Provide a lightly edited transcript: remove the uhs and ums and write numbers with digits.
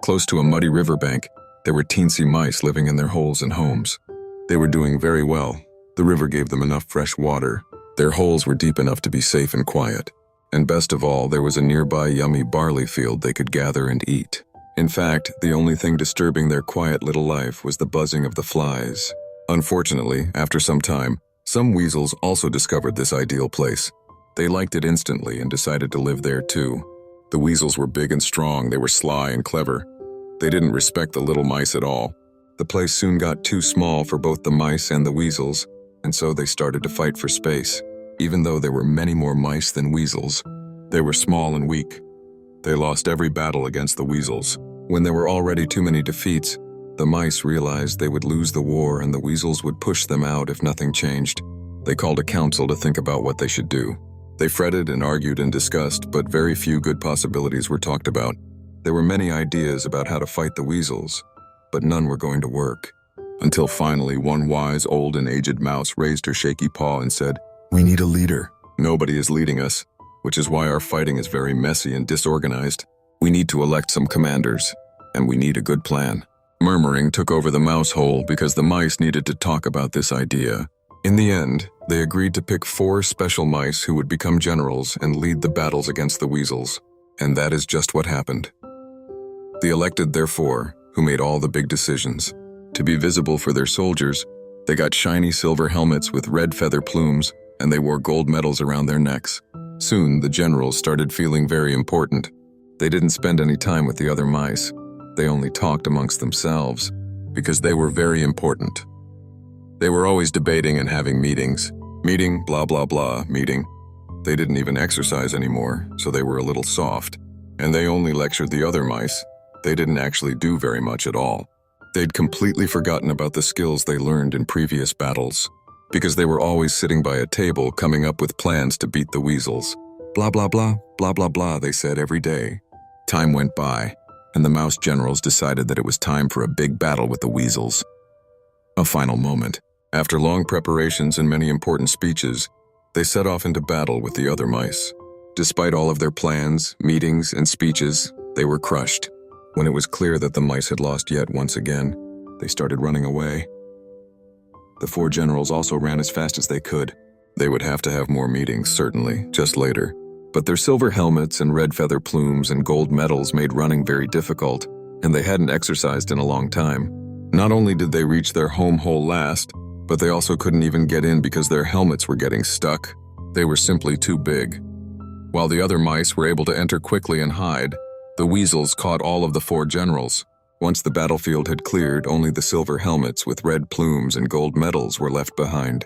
Close to a muddy riverbank, there were teensy mice living in their holes and homes. They were doing very well. The river gave them enough fresh water. Their holes were deep enough to be safe and quiet. And best of all, there was a nearby yummy barley field they could gather and eat. In fact, the only thing disturbing their quiet little life was the buzzing of the flies. Unfortunately, after some time, some weasels also discovered this ideal place. They liked it instantly and decided to live there too. The weasels were big and strong, they were sly and clever. They didn't respect the little mice at all. The place soon got too small for both the mice and the weasels, and so they started to fight for space. Even though there were many more mice than weasels, they were small and weak. They lost every battle against the weasels. When there were already too many defeats, the mice realized they would lose the war and the weasels would push them out if nothing changed. They called a council to think about what they should do. They fretted and argued and discussed, but very few good possibilities were talked about. There were many ideas about how to fight the weasels, but none were going to work. Until finally, one wise, old and aged mouse raised her shaky paw and said, "We need a leader. Nobody is leading us, which is why our fighting is very messy and disorganized. We need to elect some commanders, and we need a good plan." Murmuring took over the mouse hole because the mice needed to talk about this idea. In the end, they agreed to pick 4 special mice who would become generals and lead the battles against the weasels. And that is just what happened. The elected, therefore, who made all the big decisions. To be visible for their soldiers, they got shiny silver helmets with red feather plumes, and they wore gold medals around their necks. Soon, the generals started feeling very important. They didn't spend any time with the other mice. They only talked amongst themselves, because they were very important. They were always debating and having meetings. Meeting, blah blah blah, meeting. They didn't even exercise anymore, so they were a little soft. And they only lectured the other mice. They didn't actually do very much at all. They'd completely forgotten about the skills they learned in previous battles, because they were always sitting by a table coming up with plans to beat the weasels. Blah blah blah, blah blah blah, they said every day. Time went by, and the mouse generals decided that it was time for a big battle with the weasels. A final moment. After long preparations and many important speeches, they set off into battle with the other mice. Despite all of their plans, meetings, and speeches, they were crushed. When it was clear that the mice had lost yet once again, they started running away. The 4 generals also ran as fast as they could. They would have to have more meetings, certainly, just later. But their silver helmets and red feather plumes and gold medals made running very difficult, and they hadn't exercised in a long time. Not only did they reach their home hole last, but they also couldn't even get in because their helmets were getting stuck. They were simply too big. While the other mice were able to enter quickly and hide, the weasels caught all of the 4 generals. Once the battlefield had cleared, only the silver helmets with red plumes and gold medals were left behind.